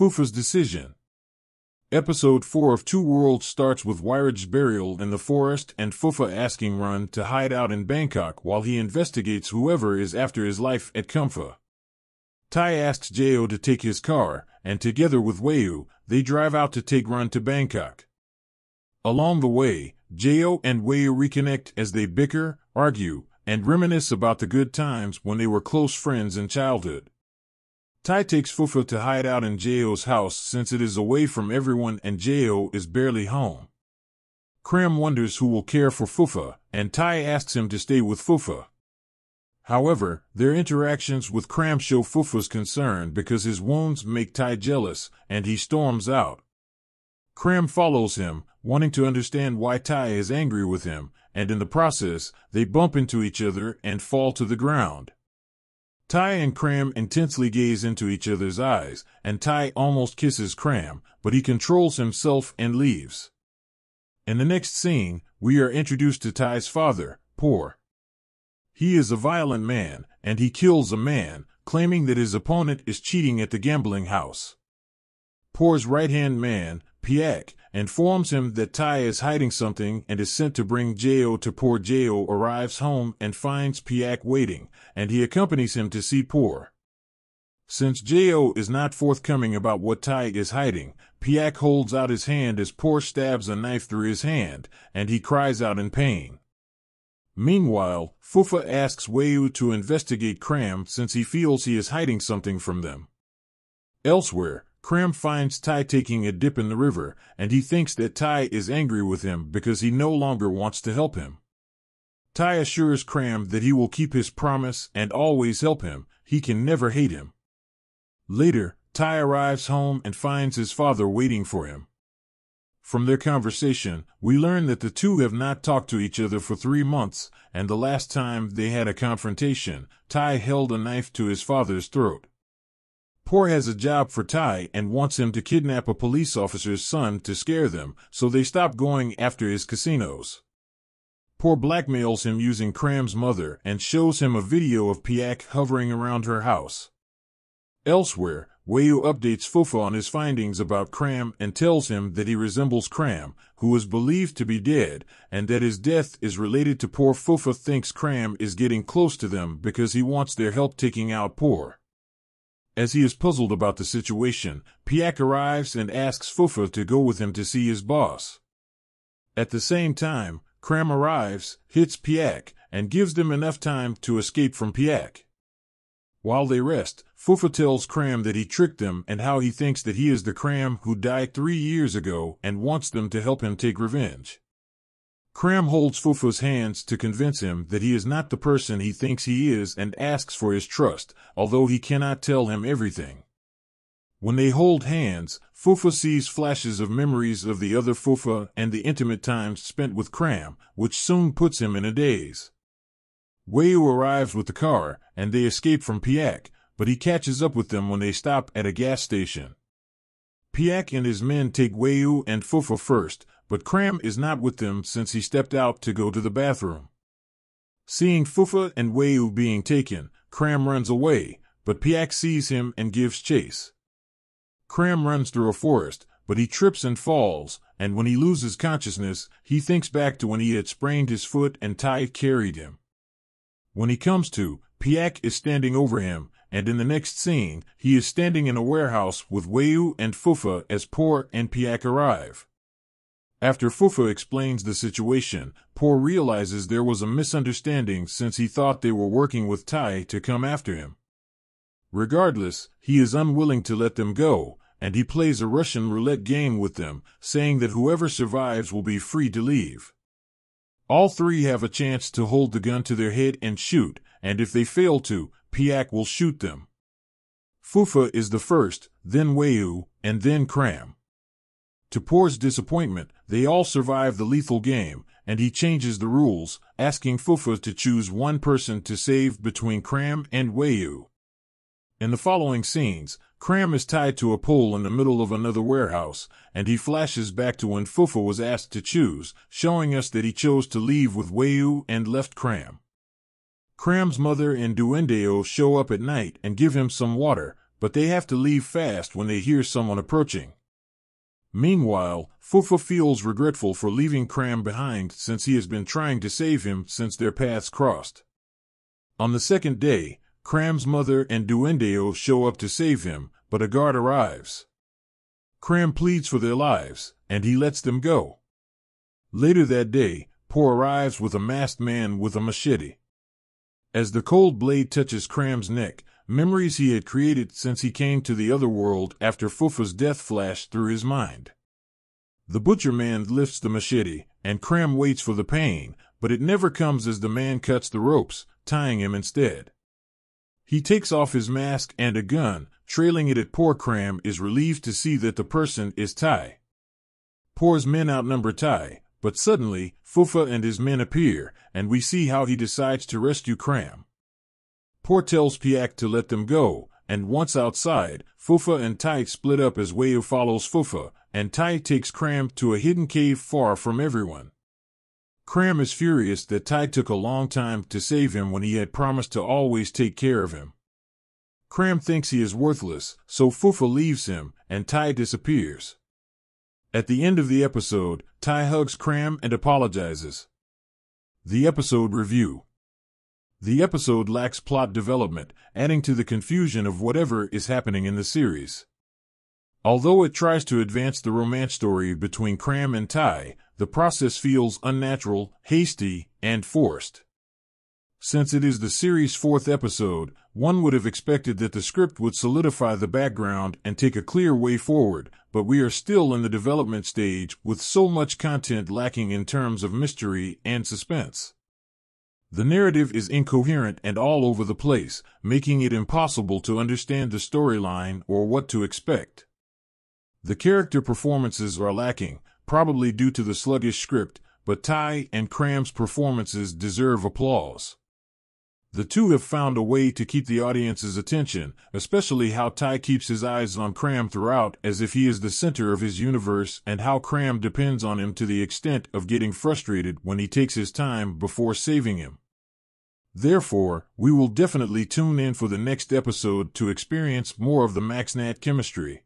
Fufa's decision. Episode 4 of Two Worlds starts with Wyrach's burial in the forest and Fufa asking Run to hide out in Bangkok while he investigates whoever is after his life at Kumpha. Tai asks Jo to take his car, and together with Wei-Yu, they drive out to take Run to Bangkok. Along the way, Jo and Wei-Yu reconnect as they bicker, argue, and reminisce about the good times when they were close friends in childhood. Tai takes Fufa to hide out in Jo's house since it is away from everyone and Jo is barely home. Cram wonders who will care for Fufa, and Tai asks him to stay with Fufa. However, their interactions with Cram show Fufa's concern because his wounds make Tai jealous, and he storms out. Cram follows him, wanting to understand why Tai is angry with him, and in the process, they bump into each other and fall to the ground. Tai and Cram intensely gaze into each other's eyes, and Tai almost kisses Cram, but he controls himself and leaves. In the next scene, we are introduced to Tai's father, Por. He is a violent man, and he kills a man, claiming that his opponent is cheating at the gambling house. Por's right-hand man, Piak, informs him that Tai is hiding something and is sent to bring Jo to Por. Jo arrives home and finds Piak waiting, and he accompanies him to see Por. Since Jo is not forthcoming about what Tai is hiding, Piak holds out his hand as Por stabs a knife through his hand, and he cries out in pain. Meanwhile, Fufa asks Wei-Yu to investigate Cram since he feels he is hiding something from them. Elsewhere, Cram finds Tai taking a dip in the river, and he thinks that Tai is angry with him because he no longer wants to help him. Tai assures Cram that he will keep his promise and always help him, he can never hate him. Later, Tai arrives home and finds his father waiting for him. From their conversation, we learn that the two have not talked to each other for 3 months, and the last time they had a confrontation, Tai held a knife to his father's throat. Por has a job for Tai and wants him to kidnap a police officer's son to scare them, so they stop going after his casinos. Por blackmails him using Cram's mother and shows him a video of Piak hovering around her house. Elsewhere, Wei-Yu updates Fufa on his findings about Cram and tells him that he resembles Cram, who is believed to be dead, and that his death is related to Por. Fufa thinks Cram is getting close to them because he wants their help taking out Por. As he is puzzled about the situation, Piak arrives and asks Fufa to go with him to see his boss. At the same time, Cram arrives, hits Piak, and gives them enough time to escape from Piak. While they rest, Fufa tells Cram that he tricked them and how he thinks that he is the Cram who died 3 years ago and wants them to help him take revenge. Cram holds Fufa's hands to convince him that he is not the person he thinks he is and asks for his trust, although he cannot tell him everything. When they hold hands, Fufa sees flashes of memories of the other Fufa and the intimate times spent with Cram, which soon puts him in a daze. Wei-Yu arrives with the car, and they escape from Piak, but he catches up with them when they stop at a gas station. Piak and his men take Wei-Yu and Fufa first, but Cram is not with them since he stepped out to go to the bathroom. Seeing Fufa and Wei-Yu being taken, Cram runs away, but Piak sees him and gives chase. Cram runs through a forest, but he trips and falls, and when he loses consciousness, he thinks back to when he had sprained his foot and Tai carried him. When he comes to, Piak is standing over him, and in the next scene, he is standing in a warehouse with Wei-Yu and Fufa as Por and Piak arrive. After Fufa explains the situation, Por realizes there was a misunderstanding since he thought they were working with Tai to come after him. Regardless, he is unwilling to let them go, and he plays a Russian roulette game with them, saying that whoever survives will be free to leave. All three have a chance to hold the gun to their head and shoot, and if they fail to, Piak will shoot them. Fufa is the first, then Wei-Yu, and then Cram. To Por's disappointment, they all survive the lethal game, and he changes the rules, asking Fufa to choose one person to save between Cram and Wei-Yu. In the following scenes, Cram is tied to a pole in the middle of another warehouse, and he flashes back to when Fufa was asked to choose, showing us that he chose to leave with Wei-Yu and left Cram. Cram's mother and Duendeo show up at night and give him some water, but they have to leave fast when they hear someone approaching. Meanwhile, Fufa feels regretful for leaving Cram behind since he has been trying to save him since their paths crossed. On the second day, Cram's mother and Duendeo show up to save him, but a guard arrives. Cram pleads for their lives, and he lets them go. Later that day, Por arrives with a masked man with a machete. As the cold blade touches Cram's neck, memories he had created since he came to the other world after Fufa's death flash through his mind. The butcher man lifts the machete, and Cram waits for the pain, but it never comes as the man cuts the ropes, tying him instead. He takes off his mask and a gun, trailing it at Por. Cram is relieved to see that the person is Tai. Por's men outnumber Tai, but suddenly, Fufa and his men appear, and we see how he decides to rescue Cram. Por tells Piak to let them go, and once outside, Fufa and Tai split up as Wei follows Fufa, and Tai takes Cram to a hidden cave far from everyone. Cram is furious that Tai took a long time to save him when he had promised to always take care of him. Cram thinks he is worthless, so Fufa leaves him, and Tai disappears. At the end of the episode, Tai hugs Cram and apologizes. The episode review. The episode lacks plot development, adding to the confusion of whatever is happening in the series. Although it tries to advance the romance story between Cram and Tai, the process feels unnatural, hasty, and forced. Since it is the series' fourth episode, one would have expected that the script would solidify the background and take a clear way forward, but we are still in the development stage with so much content lacking in terms of mystery and suspense. The narrative is incoherent and all over the place, making it impossible to understand the storyline or what to expect. The character performances are lacking, probably due to the sluggish script, but Tai and Cram's performances deserve applause. The two have found a way to keep the audience's attention, especially how Tai keeps his eyes on Cram throughout as if he is the center of his universe, and how Cram depends on him to the extent of getting frustrated when he takes his time before saving him. Therefore, we will definitely tune in for the next episode to experience more of the MaxNat chemistry.